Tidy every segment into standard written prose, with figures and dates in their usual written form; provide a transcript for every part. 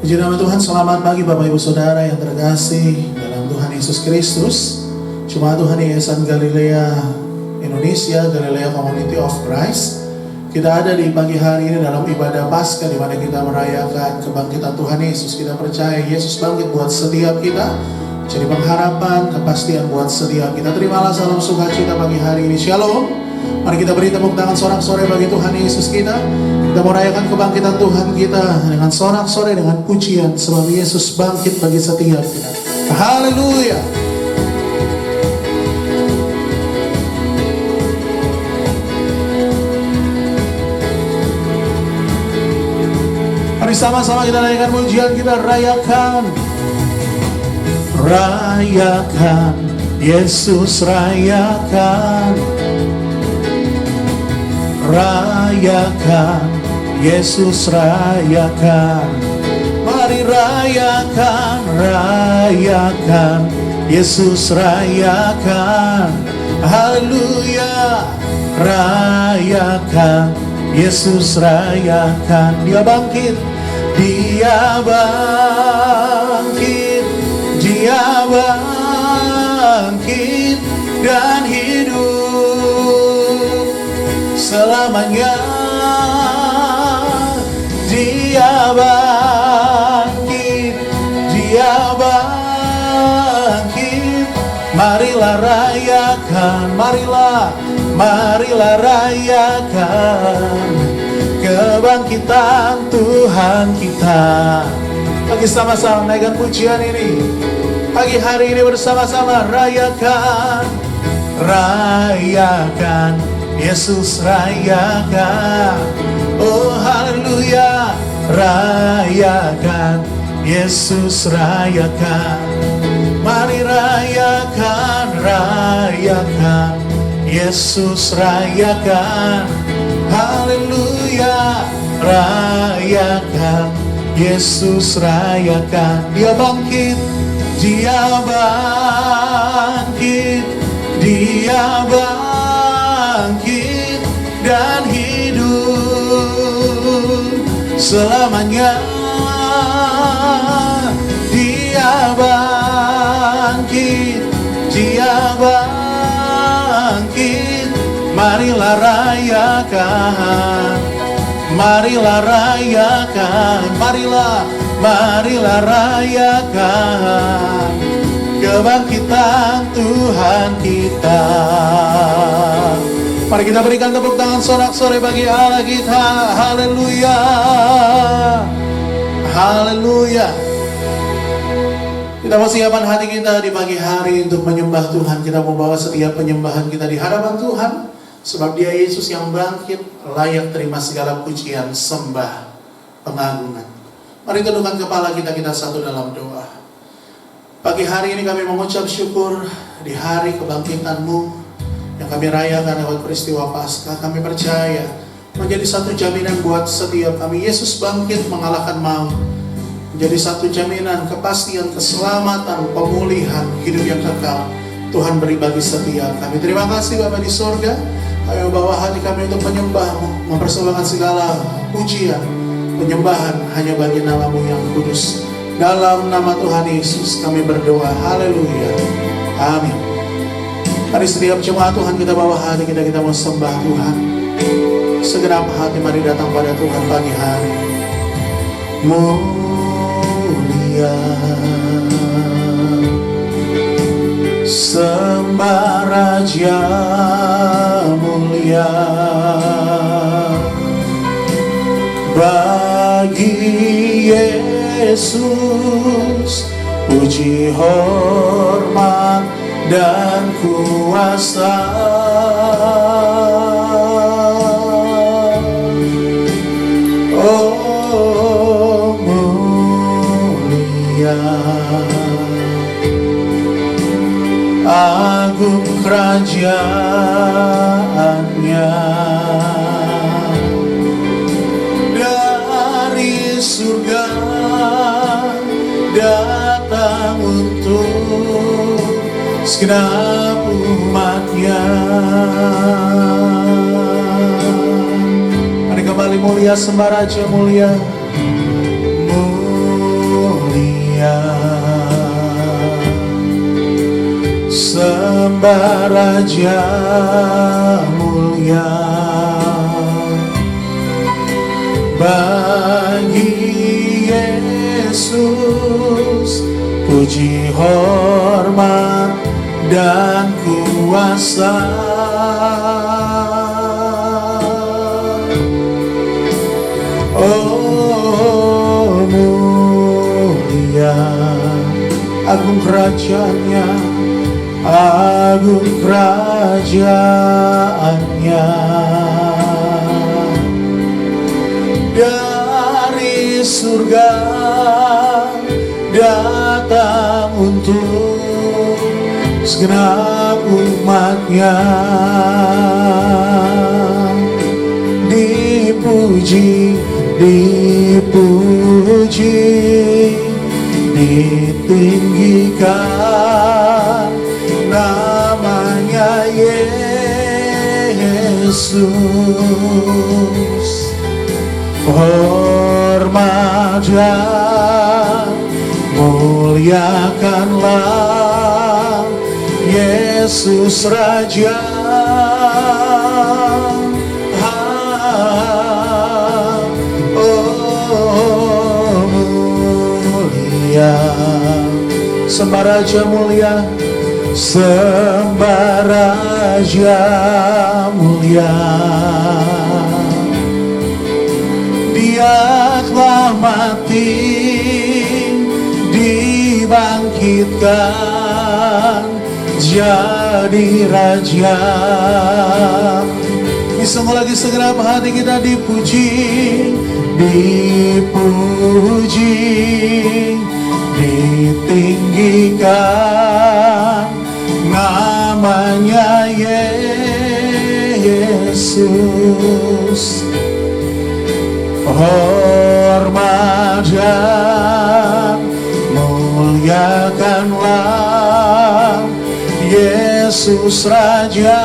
Puji nama Tuhan, selamat pagi Bapak Ibu Saudara yang terkasih dalam Tuhan Yesus Kristus. Jemaat Tuhan Yayasan Galilea Indonesia, Galilea Community of Christ. Kita ada di pagi hari ini dalam ibadah Paskah, di mana kita merayakan kebangkitan Tuhan Yesus. Kita percaya Yesus bangkit buat setiap kita, jadi pengharapan, kepastian buat setiap kita. Terimalah salam sukacita pagi hari ini. Shalom. Mari kita beri tepuk tangan sorak-sorai bagi Tuhan Yesus kita. Kita merayakan kebangkitan Tuhan kita dengan sorak-sorai, dengan pujian, sebab Yesus bangkit bagi setiap kita. Haleluya. Mari sama-sama kita naikkan pujian, kita rayakan. Rayakan, Yesus rayakan. Rayakan, Yesus rayakan. Mari rayakan, rayakan, Yesus rayakan. Haleluya. Rayakan, Yesus rayakan. Dia bangkit, Dia bangkit, Dia bangkit dan hidup selamanya. Dia bangkit, Dia bangkit. Marilah rayakan, marilah rayakan kebangkitan Tuhan kita. Bagi sama-sama naikkan pujian ini. Pagi hari ini bersama-sama rayakan, rayakan, Yesus rayakan. Oh haleluya. Rayakan, Yesus rayakan. Mari rayakan, rayakan, Yesus rayakan. Haleluya. Rayakan, Yesus rayakan. Dia bangkit, Dia bangkit, Dia bangkit dan hidup selamanya. Dia bangkit, Dia bangkit. Marilah rayakan, marilah rayakan, marilah rayakan kebangkitan Tuhan kita. Mari kita berikan tepuk tangan sorak-sorai bagi Allah kita. Haleluya. Haleluya. Kita mau siapkan hati kita di pagi hari untuk menyembah Tuhan. Kita mau bawa setiap penyembahan kita di hadapan Tuhan, sebab Dia Yesus yang bangkit, layak terima segala pujian, sembah, pengagungan. Mari tundukkan kepala kita, kita satu dalam doa. Pagi hari ini kami mengucap syukur di hari kebangkitan-Mu yang kami rayakan lewat peristiwa Paskah. Kami percaya menjadi satu jaminan buat setiap kami. Yesus bangkit mengalahkan maut, menjadi satu jaminan kepastian, keselamatan, pemulihan, hidup yang kekal. Tuhan beri bagi setiap kami. Terima kasih Bapa di sorga. Kami membawa hati kami untuk menyembah-Mu, mempersembahkan segala pujian, penyembahan hanya bagi nama-Mu yang kudus. Dalam nama Tuhan Yesus kami berdoa. Haleluya. Amin. Mari setiap jemaat Tuhan kita bawa hati kita, kita mau sembah Tuhan. Segenap hati mari datang pada Tuhan pagi hari. Mulia, sembah Raja mulia, bagi Yesus puji, hormat dan kuasa. Oh mulia, agung kerajaannya, dari surga datang untuk segenap umatnya. Mari kembali mulia, sembah Raja mulia. Mulia, sembah Raja mulia. Bagi Yesus puji, hormat, dan kuasa. Oh mulia, agung kerajaannya, agung kerajaannya. Dari surga datang untuk segenap umatnya. Dipuji, dipuji, ditinggikan namanya Yesus. Hormat dan muliakanlah Yesus Raja. Oh mulia, sembah Raja mulia, sembah Raja mulia. Dia telah mati, dibangkitkan jadi Raja. Disembah lagi segenap hati kita, dipuji, dipuji, ditinggikan namanya Yesus. Hormat dan muliakanlah Yesus Raja.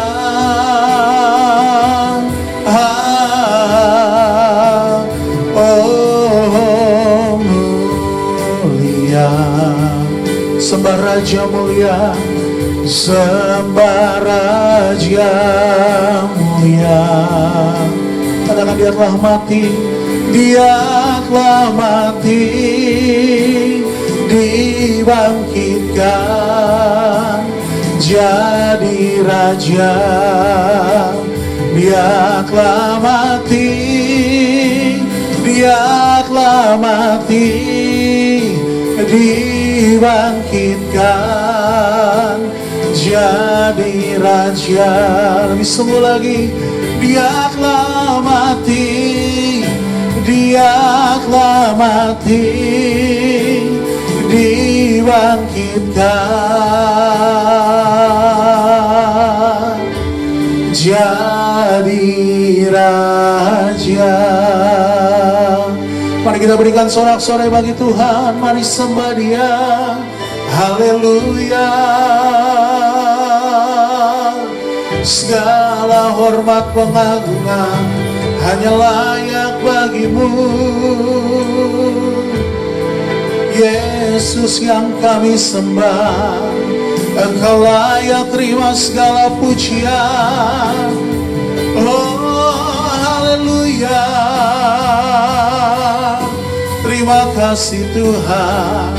Oh mulia, sembah Raja mulia, sembah Raja mulia. Katakan dia telah mati, dia telah mati, dibangkitkan jadi Raja. Dia telah mati, dia telah mati, dibangkitkan jadi Raja. Lebih sungguh lagi, dia telah mati, dia telah mati, dibangkitkan jadi Raja. Mari kita berikan sorak-sorai bagi Tuhan, mari sembah Dia. Haleluya. Segala hormat pengagungan hanya layak bagimu, Yesus yang kami sembah. Engkau layak terima segala pujian. Oh haleluya, terima kasih Tuhan.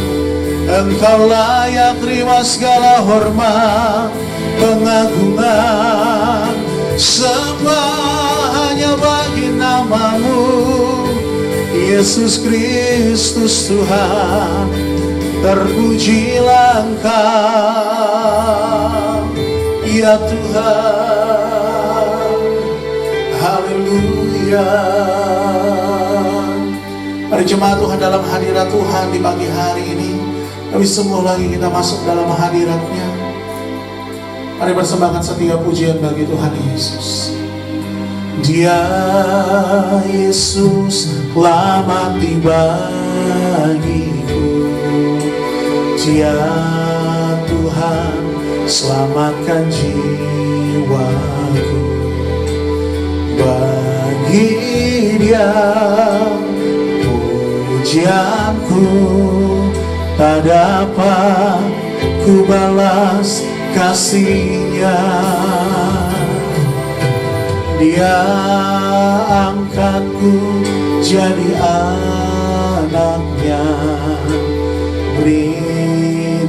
Engkau layak terima segala hormat pengagungan. Sembah hanya bagi namamu, Yesus Kristus Tuhan. Terpujilah Engkau, ya Tuhan. Haleluya. Mari jemaat Tuhan dalam hadirat Tuhan di pagi hari ini. Kami semua lagi kita masuk dalam hadirat-Nya. Mari persembahkan setiap pujian bagi Tuhan Yesus. Dia Yesus telah mati bagiku. Dia Tuhan selamatkan jiwaku. Bagi Dia pujianku tak dapat ku balas kasih-Nya. Dia angkatku jadi anaknya, beri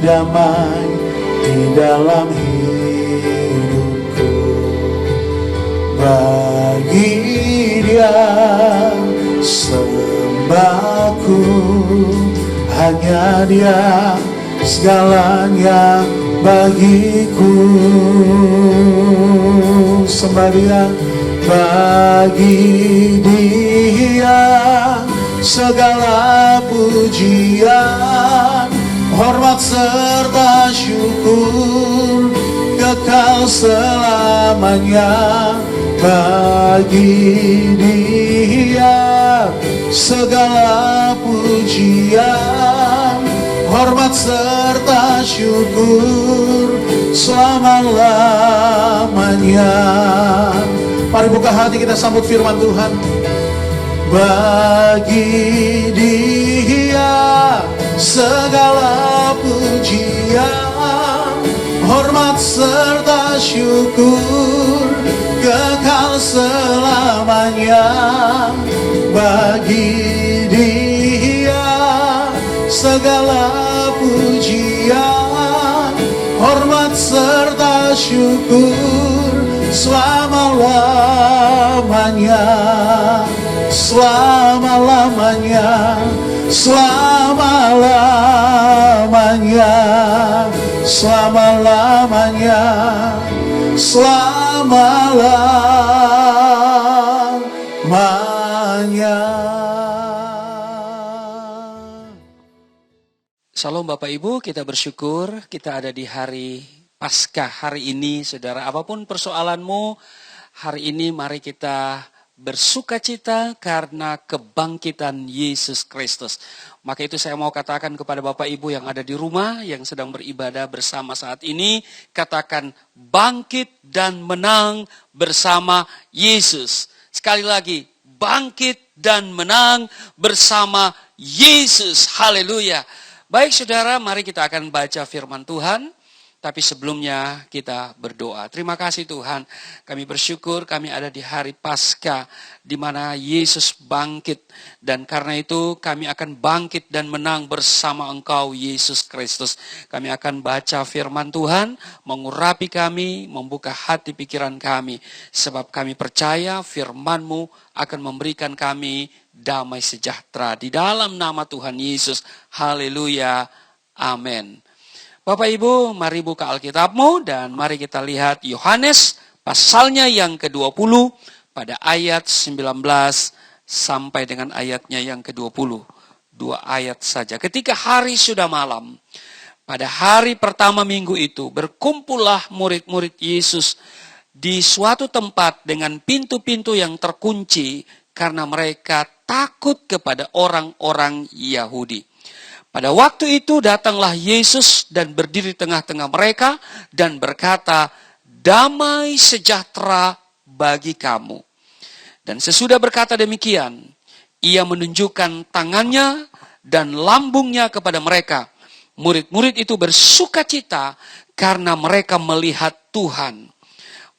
damai di dalam hidupku. Bagi Dia sembahku, hanya Dia segalanya bagiku. Sembah Dia, bagi Dia segala pujian, hormat serta syukur kekal selamanya. Bagi Dia segala pujian, hormat serta syukur selama-lamanya. Mari buka hati kita sambut firman Tuhan. Bagi Dia segala pujian, hormat serta syukur kekal selamanya. Bagi Dia segala pujian, hormat serta syukur selama-lamanya. Selama-lamanya, selama-lamanya, selama-lamanya, selama-lamanya. Salam Bapak Ibu, kita bersyukur kita ada di hari Paskah hari ini, saudara. Apapun persoalanmu, hari ini mari kita bersukacita karena kebangkitan Yesus Kristus. Maka itu saya mau katakan kepada Bapak Ibu yang ada di rumah, yang sedang beribadah bersama saat ini, katakan bangkit dan menang bersama Yesus. Sekali lagi, bangkit dan menang bersama Yesus. Haleluya. Baik saudara, mari kita akan baca firman Tuhan. Tapi sebelumnya kita berdoa. Terima kasih Tuhan, kami bersyukur kami ada di hari Paskah di mana Yesus bangkit. Dan karena itu kami akan bangkit dan menang bersama Engkau Yesus Kristus. Kami akan baca firman Tuhan, mengurapi kami, membuka hati pikiran kami. Sebab kami percaya firman-Mu akan memberikan kami damai sejahtera. Di dalam nama Tuhan Yesus, haleluya, amin. Bapak Ibu, mari buka Alkitabmu dan mari kita lihat Yohanes pasalnya yang ke-20 pada ayat 19 sampai dengan ayatnya yang ke-20. 2 ayat saja. Ketika hari sudah malam, pada hari pertama minggu itu, berkumpullah murid-murid Yesus di suatu tempat dengan pintu-pintu yang terkunci karena mereka takut kepada orang-orang Yahudi. Pada waktu itu datanglah Yesus dan berdiri tengah-tengah mereka dan berkata, damai sejahtera bagi kamu. Dan sesudah berkata demikian, ia menunjukkan tangannya dan lambungnya kepada mereka. Murid-murid itu bersukacita karena mereka melihat Tuhan.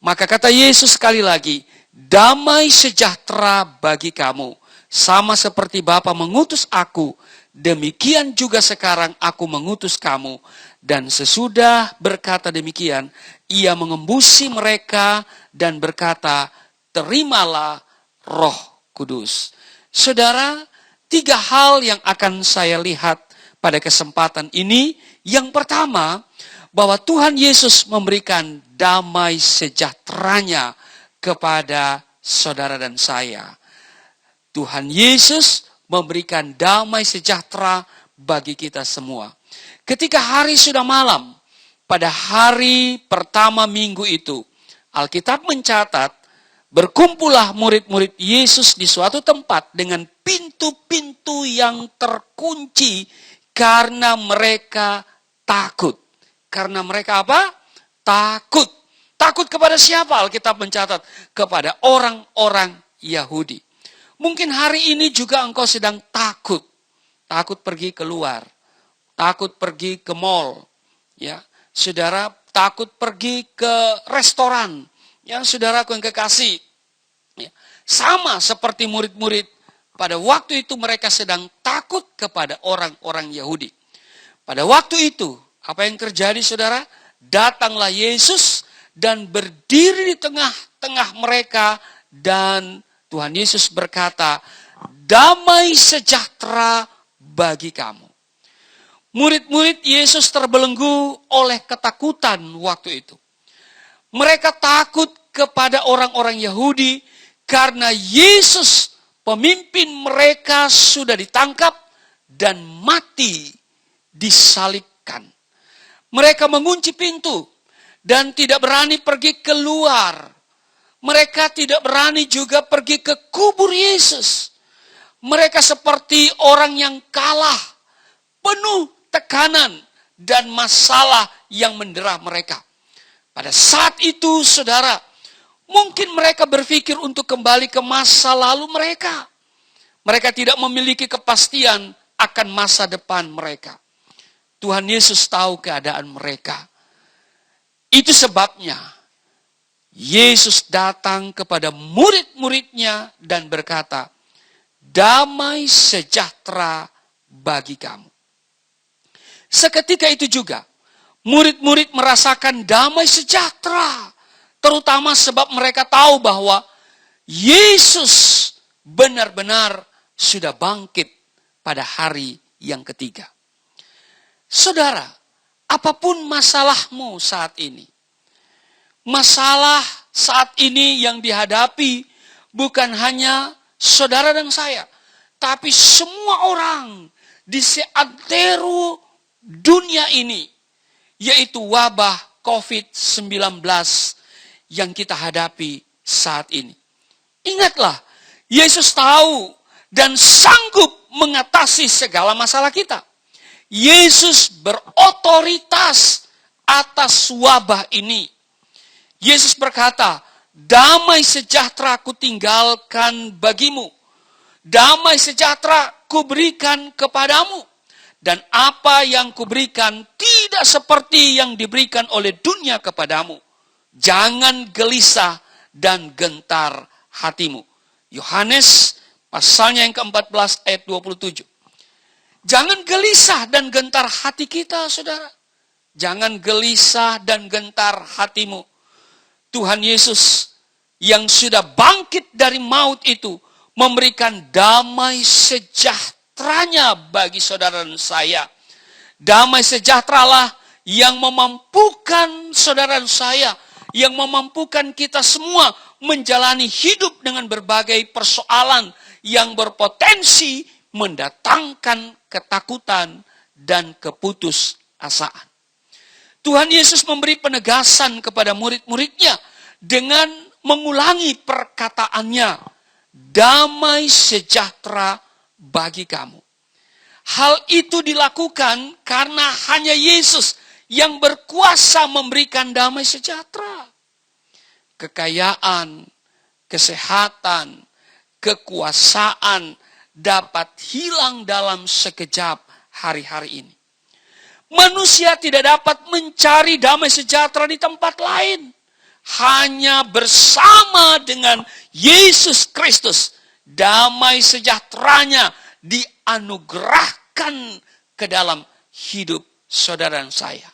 Maka kata Yesus sekali lagi, damai sejahtera bagi kamu. Sama seperti Bapa mengutus aku, demikian juga sekarang aku mengutus kamu. Dan sesudah berkata demikian, ia mengembusi mereka dan berkata, terimalah Roh Kudus. Saudara, 3 hal yang akan saya lihat pada kesempatan ini. Yang pertama, bahwa Tuhan Yesus memberikan damai sejahteranya kepada saudara dan saya. Tuhan Yesus memberikan damai sejahtera bagi kita semua. Ketika hari sudah malam, pada hari pertama minggu itu, Alkitab mencatat, berkumpullah murid-murid Yesus di suatu tempat dengan pintu-pintu yang terkunci karena mereka takut. Karena mereka apa? Takut. Takut kepada siapa? Alkitab mencatat, kepada orang-orang Yahudi. Mungkin hari ini juga engkau sedang takut. Takut pergi keluar. Takut pergi ke mall. Ya, saudara, takut pergi ke restoran. Yang saudaraku yang kekasih, ya, sama seperti murid-murid pada waktu itu mereka sedang takut kepada orang-orang Yahudi. Pada waktu itu, apa yang terjadi saudara? Datanglah Yesus dan berdiri di tengah-tengah mereka dan Tuhan Yesus berkata, damai sejahtera bagi kamu. Murid-murid Yesus terbelenggu oleh ketakutan waktu itu. Mereka takut kepada orang-orang Yahudi karena Yesus, pemimpin mereka, sudah ditangkap dan mati disalibkan. Mereka mengunci pintu dan tidak berani pergi keluar. Mereka tidak berani juga pergi ke kubur Yesus. Mereka seperti orang yang kalah, penuh tekanan dan masalah yang mendera mereka. Pada saat itu, saudara, mungkin mereka berpikir untuk kembali ke masa lalu mereka. Mereka tidak memiliki kepastian akan masa depan mereka. Tuhan Yesus tahu keadaan mereka. Itu sebabnya Yesus datang kepada murid-muridnya dan berkata, damai sejahtera bagi kamu. Seketika itu juga, murid-murid merasakan damai sejahtera. Terutama sebab mereka tahu bahwa Yesus benar-benar sudah bangkit pada hari yang ketiga. Saudara, apapun masalahmu saat ini, masalah saat ini yang dihadapi bukan hanya saudara dan saya, tapi semua orang di seantero dunia ini, yaitu wabah COVID-19 yang kita hadapi saat ini. Ingatlah, Yesus tahu dan sanggup mengatasi segala masalah kita. Yesus berotoritas atas wabah ini. Yesus berkata, damai sejahtera ku tinggalkan bagimu. Damai sejahtera ku berikan kepadamu. Dan apa yang kuberikan tidak seperti yang diberikan oleh dunia kepadamu. Jangan gelisah dan gentar hatimu. Yohanes pasalnya yang ke-14 ayat 27. Jangan gelisah dan gentar hati kita, saudara. Jangan gelisah dan gentar hatimu. Tuhan Yesus yang sudah bangkit dari maut itu memberikan damai sejahteranya bagi saudara dan saya. Damai sejahteralah yang memampukan saudara dan saya, yang memampukan kita semua menjalani hidup dengan berbagai persoalan yang berpotensi mendatangkan ketakutan dan keputusasaan. Tuhan Yesus memberi penegasan kepada murid-muridnya dengan mengulangi perkataannya, damai sejahtera bagi kamu. Hal itu dilakukan karena hanya Yesus yang berkuasa memberikan damai sejahtera. Kekayaan, kesehatan, kekuasaan dapat hilang dalam sekejap hari-hari ini. Manusia tidak dapat mencari damai sejahtera di tempat lain. Hanya bersama dengan Yesus Kristus, damai sejahteranya dianugerahkan ke dalam hidup saudara dan saya.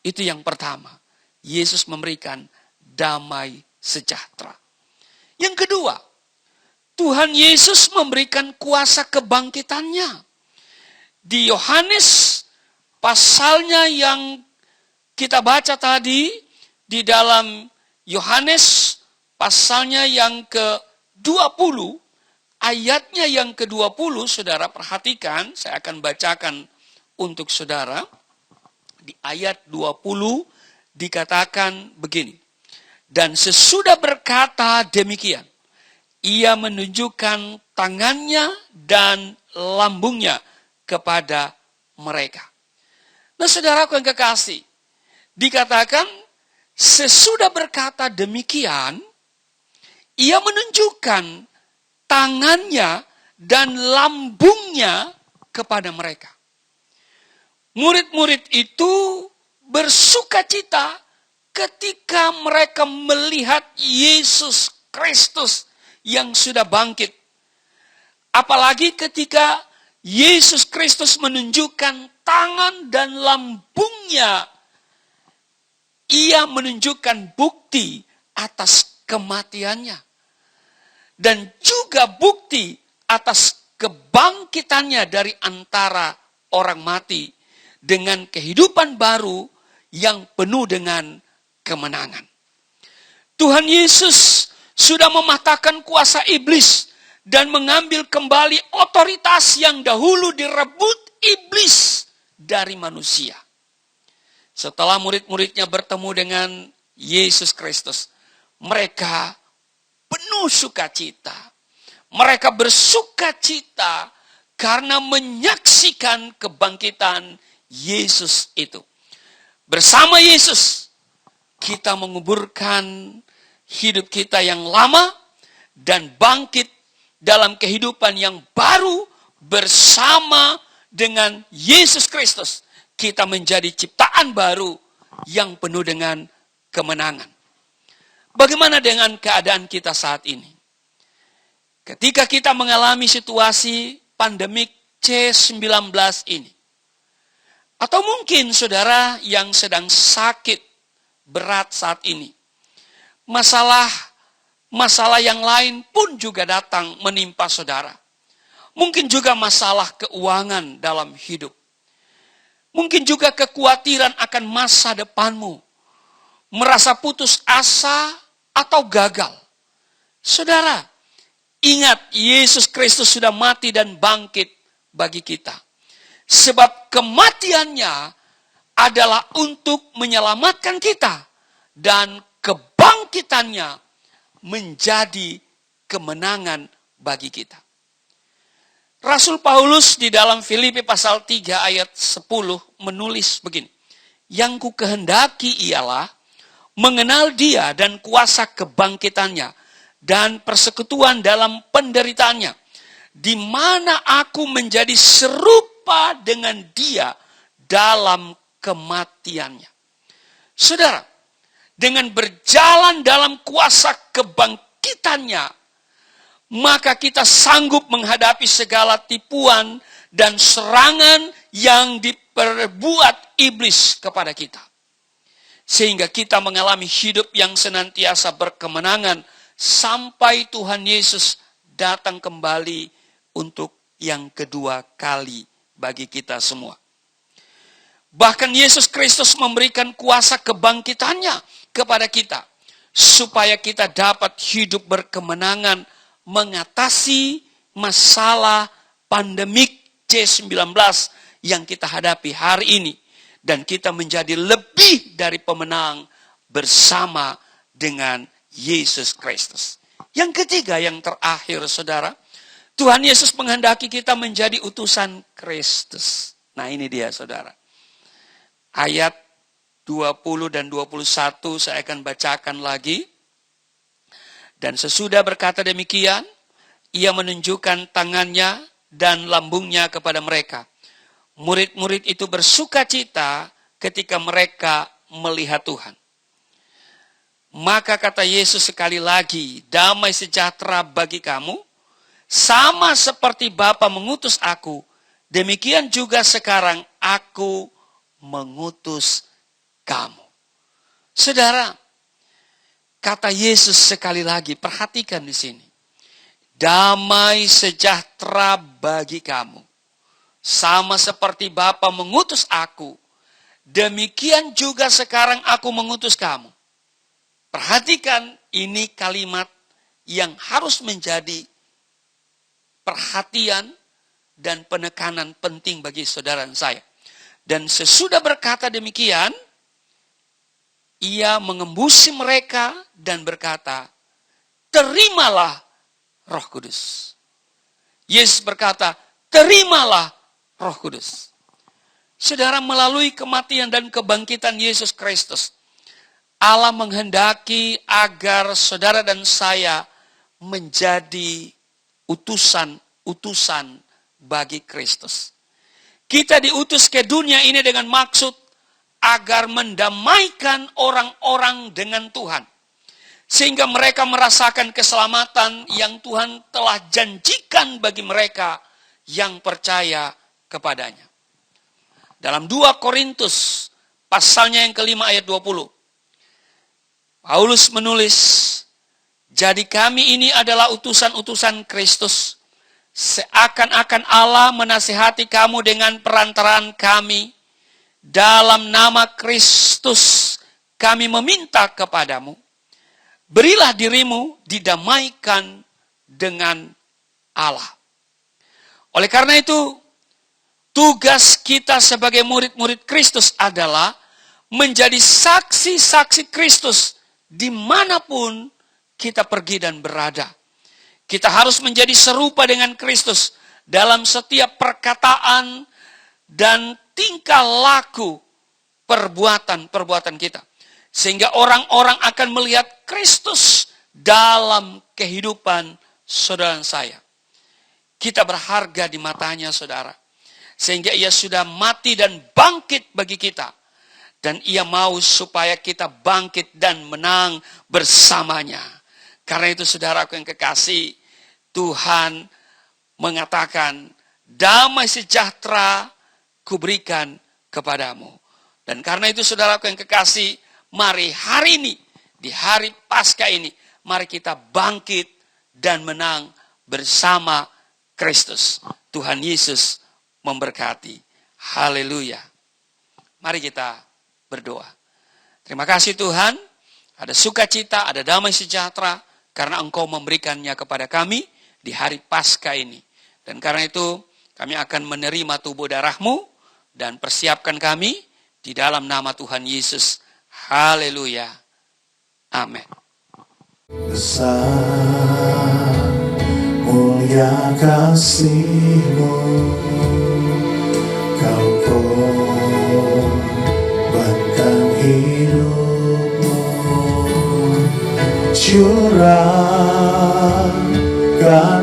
Itu yang pertama. Yesus memberikan damai sejahtera. Yang kedua, Tuhan Yesus memberikan kuasa kebangkitannya. Di Yohanes pasalnya yang kita baca tadi, di dalam Yohanes pasalnya yang ke-20, ayatnya yang ke-20, saudara perhatikan, saya akan bacakan untuk saudara. Di ayat 20 dikatakan begini. Dan sesudah berkata demikian, ia menunjukkan tangannya dan lambungnya kepada mereka. Nah, saudaraku yang kekasih, dikatakan sesudah berkata demikian, ia menunjukkan tangannya dan lambungnya kepada mereka. Murid-murid itu bersukacita ketika mereka melihat Yesus Kristus yang sudah bangkit. Apalagi ketika Yesus Kristus menunjukkan tangan dan lambungnya. Ia menunjukkan bukti atas kematiannya. Dan juga bukti atas kebangkitannya dari antara orang mati. Dengan kehidupan baru yang penuh dengan kemenangan. Tuhan Yesus sudah mematahkan kuasa iblis dan mengambil kembali otoritas yang dahulu direbut iblis dari manusia. Setelah murid-muridnya bertemu dengan Yesus Kristus, mereka penuh sukacita. Mereka bersukacita karena menyaksikan kebangkitan Yesus itu. Bersama Yesus, kita menguburkan hidup kita yang lama dan bangkit dalam kehidupan yang baru bersama dengan Yesus Kristus. Kita menjadi ciptaan baru yang penuh dengan kemenangan. Bagaimana dengan keadaan kita saat ini? Ketika kita mengalami situasi pandemik C-19 ini. Atau mungkin saudara yang sedang sakit berat saat ini. Masalah yang lain pun juga datang menimpa saudara. Mungkin juga masalah keuangan dalam hidup. Mungkin juga kekhawatiran akan masa depanmu. Merasa putus asa atau gagal. Saudara, ingat Yesus Kristus sudah mati dan bangkit bagi kita. Sebab kematiannya adalah untuk menyelamatkan kita. Dan kebangkitannya menjadi kemenangan bagi kita. Rasul Paulus di dalam Filipi pasal 3 ayat 10 menulis begini. Yang ku kehendaki ialah mengenal dia dan kuasa kebangkitannya dan persekutuan dalam penderitaannya. Di mana aku menjadi serupa dengan dia dalam kematiannya. Saudara, dengan berjalan dalam kuasa kebangkitannya, maka kita sanggup menghadapi segala tipuan dan serangan yang diperbuat iblis kepada kita. Sehingga kita mengalami hidup yang senantiasa berkemenangan sampai Tuhan Yesus datang kembali untuk yang kedua kali bagi kita semua. Bahkan Yesus Kristus memberikan kuasa kebangkitannya kepada kita. Supaya kita dapat hidup berkemenangan mengatasi masalah pandemik C-19 yang kita hadapi hari ini. Dan kita menjadi lebih dari pemenang bersama dengan Yesus Kristus. Yang ketiga, yang terakhir saudara. Tuhan Yesus menghendaki kita menjadi utusan Kristus. Nah ini dia saudara. Ayat 20 dan 21 saya akan bacakan lagi. Dan sesudah berkata demikian, ia menunjukkan tangannya dan lambungnya kepada mereka. Murid-murid itu bersukacita ketika mereka melihat Tuhan. Maka kata Yesus sekali lagi, damai sejahtera bagi kamu, sama seperti Bapa mengutus aku, demikian juga sekarang aku mengutus kamu. Saudara, kata Yesus sekali lagi, perhatikan di sini. Damai sejahtera bagi kamu. Sama seperti Bapa mengutus aku, demikian juga sekarang aku mengutus kamu. Perhatikan, ini kalimat yang harus menjadi perhatian dan penekanan penting bagi saudara dan saya. Dan sesudah berkata demikian, ia mengembusi mereka dan berkata, terimalah Roh Kudus. Yesus berkata, terimalah Roh Kudus. Saudara, melalui kematian dan kebangkitan Yesus Kristus, Allah menghendaki agar saudara dan saya menjadi utusan-utusan bagi Kristus. Kita diutus ke dunia ini dengan maksud agar mendamaikan orang-orang dengan Tuhan. Sehingga mereka merasakan keselamatan yang Tuhan telah janjikan bagi mereka yang percaya kepadanya. Dalam 2 Korintus pasalnya yang kelima ayat 20. Paulus menulis, jadi kami ini adalah utusan-utusan Kristus. Seakan-akan Allah menasihati kamu dengan perantaraan kami. Dalam nama Kristus kami meminta kepadamu. Berilah dirimu didamaikan dengan Allah. Oleh karena itu, tugas kita sebagai murid-murid Kristus adalah menjadi saksi-saksi Kristus dimanapun kita pergi dan berada. Kita harus menjadi serupa dengan Kristus dalam setiap perkataan dan tingkah laku perbuatan-perbuatan kita. Sehingga orang-orang akan melihat Kristus dalam kehidupan saudara dan saya. Kita berharga di matanya, saudara. Sehingga ia sudah mati dan bangkit bagi kita. Dan ia mau supaya kita bangkit dan menang bersamanya. Karena itu saudaraku yang kekasih, Tuhan mengatakan, damai sejahtera kuberikan kepadamu. Dan karena itu saudaraku yang kekasih, mari hari ini, di hari Paskah ini, mari kita bangkit dan menang bersama Kristus. Tuhan Yesus memberkati. Haleluya. Mari kita berdoa. Terima kasih Tuhan, ada sukacita, ada damai sejahtera, karena Engkau memberikannya kepada kami di hari Paskah ini. Dan karena itu, kami akan menerima tubuh darah-Mu, dan persiapkan kami di dalam nama Tuhan Yesus. Haleluya. Amin. Besar mulia kasih-Mu, Kau korbankan hidup-Mu, curahkan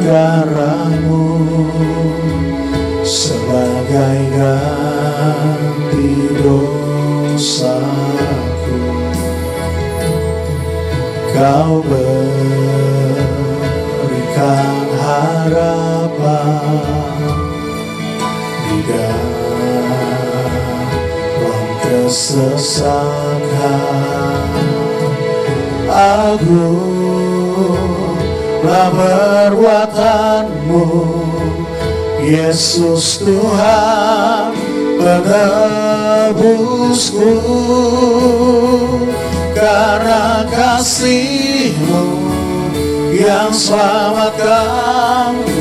darah-Mu sebagai ganti dosaku. Kau berikan harapan di dalam kesesakan. Agunglah perbuatan-Mu, Yesus Tuhan penebusku. Karena kasih-Mu yang selamatkanku,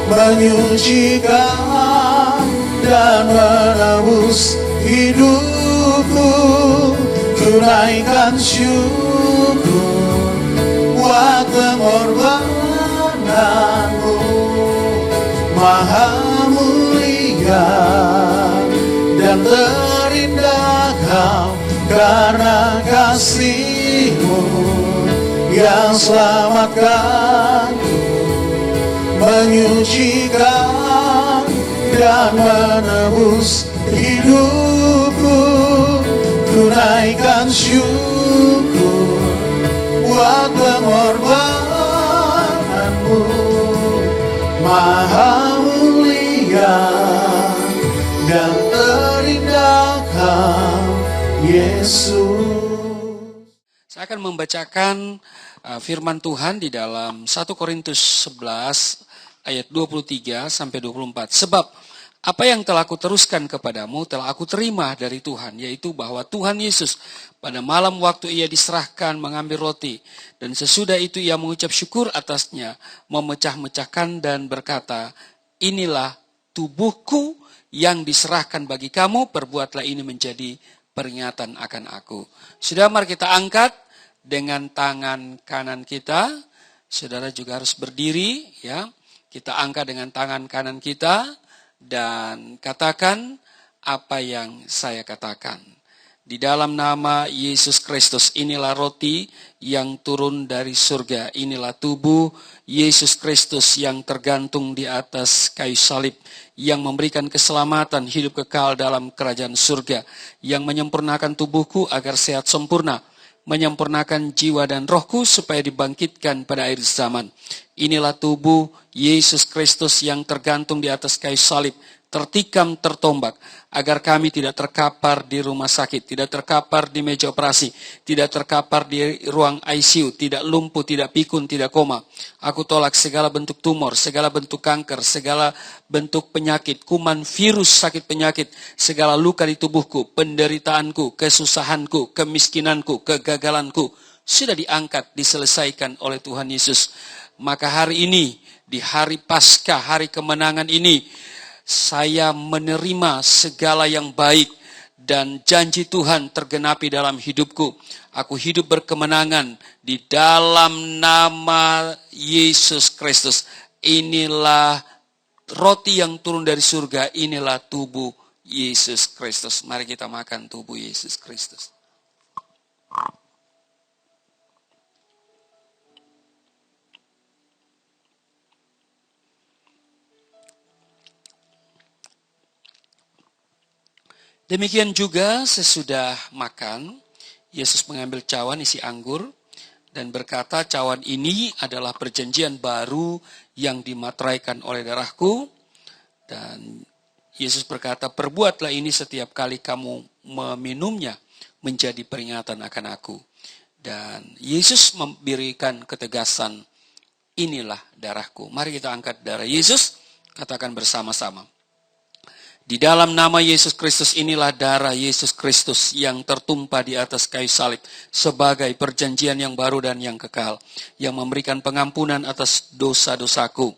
menyucikan dan menebus hidupku. Tunaikan syukur buat pengorbanan-Mu, Maha mulia dan terindah Kau. Karena kasih-Mu yang selamatkanku, menyucikan dan menebus hidupku. Tunaikan syukur buat pengorbanan-Mu, Maha mulia dan terindah Kau, Yesus. Saya akan membacakan firman Tuhan di dalam 1 Korintus 11 ayat 23 sampai 24. Sebab apa yang telah aku teruskan kepadamu telah aku terima dari Tuhan, yaitu bahwa Tuhan Yesus pada malam waktu ia diserahkan mengambil roti, dan sesudah itu ia mengucap syukur atasnya, memecah-mecahkan dan berkata, inilah tubuhku yang diserahkan bagi kamu, perbuatlah ini menjadi peringatan akan aku. Sudah, mari kita angkat dengan tangan kanan kita. Saudara juga harus berdiri, ya. Kita angkat dengan tangan kanan kita dan katakan apa yang saya katakan. Di dalam nama Yesus Kristus, inilah roti yang turun dari surga. Inilah tubuh Yesus Kristus yang tergantung di atas kayu salib, yang memberikan keselamatan hidup kekal dalam kerajaan surga, yang menyempurnakan tubuhku agar sehat sempurna, menyempurnakan jiwa dan rohku supaya dibangkitkan pada akhir zaman. Inilah tubuh Yesus Kristus yang tergantung di atas kayu salib, tertikam, tertombak, agar kami tidak terkapar di rumah sakit, tidak terkapar di meja operasi, tidak terkapar di ruang ICU, tidak lumpuh, tidak pikun, tidak koma. Aku tolak segala bentuk tumor, segala bentuk kanker, segala bentuk penyakit, kuman, virus, sakit penyakit, segala luka di tubuhku, penderitaanku, kesusahanku, kemiskinanku, kegagalanku, sudah diangkat, diselesaikan oleh Tuhan Yesus. Maka hari ini, di hari Paskah, hari kemenangan ini, saya menerima segala yang baik dan janji Tuhan tergenapi dalam hidupku. Aku hidup berkemenangan di dalam nama Yesus Kristus. Inilah roti yang turun dari surga, inilah tubuh Yesus Kristus. Mari kita makan tubuh Yesus Kristus. Demikian juga sesudah makan, Yesus mengambil cawan isi anggur dan berkata, cawan ini adalah perjanjian baru yang dimateraikan oleh darahku. Dan Yesus berkata, perbuatlah ini setiap kali kamu meminumnya menjadi peringatan akan aku. Dan Yesus memberikan ketegasan, inilah darahku. Mari kita angkat darah Yesus, katakan bersama-sama. Di dalam nama Yesus Kristus, inilah darah Yesus Kristus yang tertumpah di atas kayu salib sebagai perjanjian yang baru dan yang kekal, yang memberikan pengampunan atas dosa-dosaku,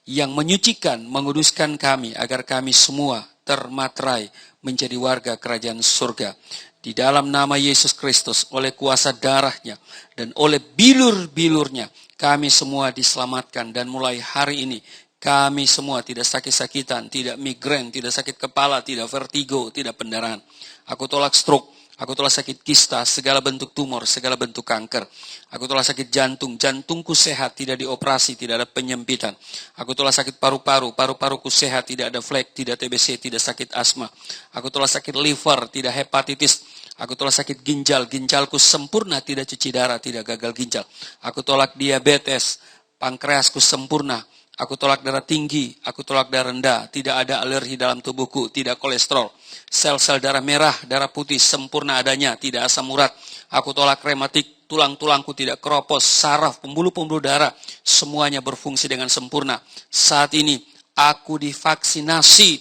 yang menyucikan, menguduskan kami agar kami semua termaterai menjadi warga kerajaan surga. Di dalam nama Yesus Kristus, oleh kuasa darahnya dan oleh bilur-bilurnya, kami semua diselamatkan, dan mulai hari ini kami semua tidak sakit-sakitan, tidak migrain, tidak sakit kepala, tidak vertigo, tidak pendarahan. Aku tolak stroke, aku tolak sakit kista, segala bentuk tumor, segala bentuk kanker. Aku tolak sakit jantung, jantungku sehat, tidak dioperasi, tidak ada penyempitan. Aku tolak sakit paru-paru, paru-paruku sehat, tidak ada flek, tidak TBC, tidak sakit asma. Aku tolak sakit liver, tidak hepatitis. Aku tolak sakit ginjal, ginjalku sempurna, tidak cuci darah, tidak gagal ginjal. Aku tolak diabetes, pankreasku sempurna. Aku tolak darah tinggi, aku tolak darah rendah, tidak ada alergi dalam tubuhku, tidak kolesterol. Sel-sel darah merah, darah putih sempurna adanya, tidak asam urat. Aku tolak rematik, tulang-tulangku tidak keropos, saraf, pembuluh-pembuluh darah, semuanya berfungsi dengan sempurna. Saat ini aku divaksinasi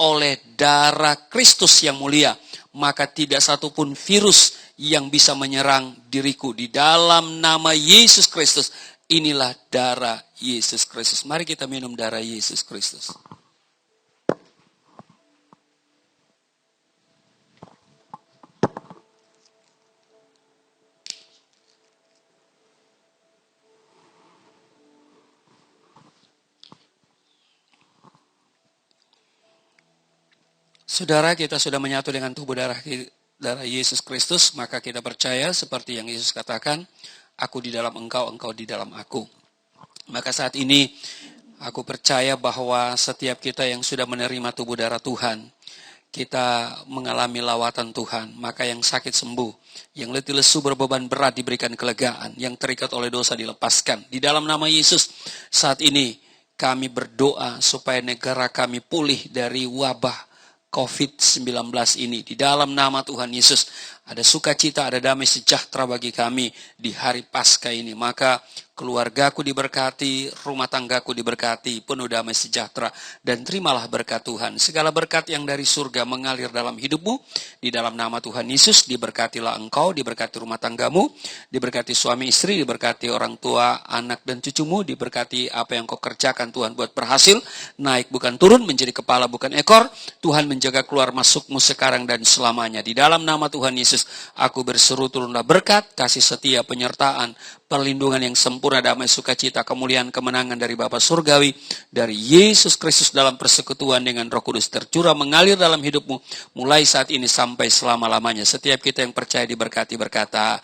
oleh darah Kristus yang mulia, maka tidak satupun virus yang bisa menyerang diriku. Di dalam nama Yesus Kristus, inilah darah Yesus Kristus. Mari kita minum darah Yesus Kristus. Saudara, kita sudah menyatu dengan tubuh darah Yesus Kristus, maka kita percaya seperti yang Yesus katakan, aku di dalam engkau, engkau di dalam aku. Maka saat ini aku percaya bahwa setiap kita yang sudah menerima tubuh darah Tuhan, kita mengalami lawatan Tuhan. Maka yang sakit sembuh, yang letih lesu berbeban berat diberikan kelegaan, yang terikat oleh dosa dilepaskan. Di dalam nama Yesus, saat ini kami berdoa supaya negara kami pulih dari wabah COVID-19 ini. Di dalam nama Tuhan Yesus, ada sukacita, ada damai sejahtera bagi kami di hari Paskah ini. Maka keluargaku diberkati, rumah tanggaku diberkati, penuh damai sejahtera, dan terimalah berkat Tuhan. Segala berkat yang dari surga mengalir dalam hidupmu. Di dalam nama Tuhan Yesus, diberkatilah engkau, diberkati rumah tanggamu, diberkati suami istri, diberkati orang tua, anak dan cucumu, diberkati apa yang kau kerjakan Tuhan buat berhasil, naik bukan turun, menjadi kepala bukan ekor. Tuhan menjaga keluar masukmu sekarang dan selamanya. Di dalam nama Tuhan Yesus, aku berseru turunlah berkat, kasih setia, penyertaan, perlindungan yang sempurna sempurna damai sukacita, kemuliaan, kemenangan dari Bapa Surgawi, dari Yesus Kristus dalam persekutuan dengan Roh Kudus tercurah mengalir dalam hidupmu mulai saat ini sampai selama-lamanya. Setiap kita yang percaya diberkati berkata,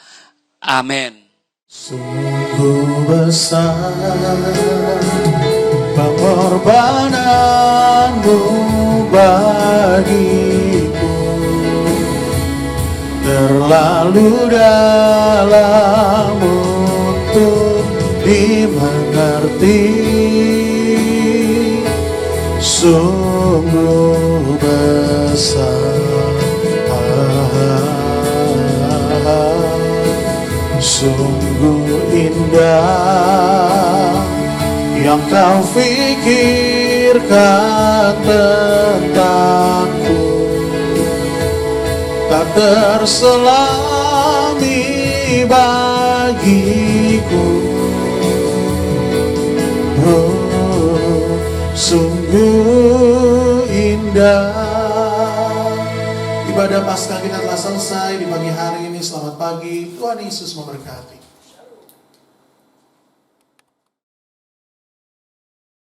amin. Sungguh besar pengorbananmu bagiku, terlalu dalam untuk dimengerti. Sungguh besar, sungguh indah yang kau pikirkan tentangku, tak terselami bagiku. Oh, sungguh indah. Ibadah Paskah kita telah selesai di pagi hari ini. Selamat pagi, Tuhan Yesus memberkati.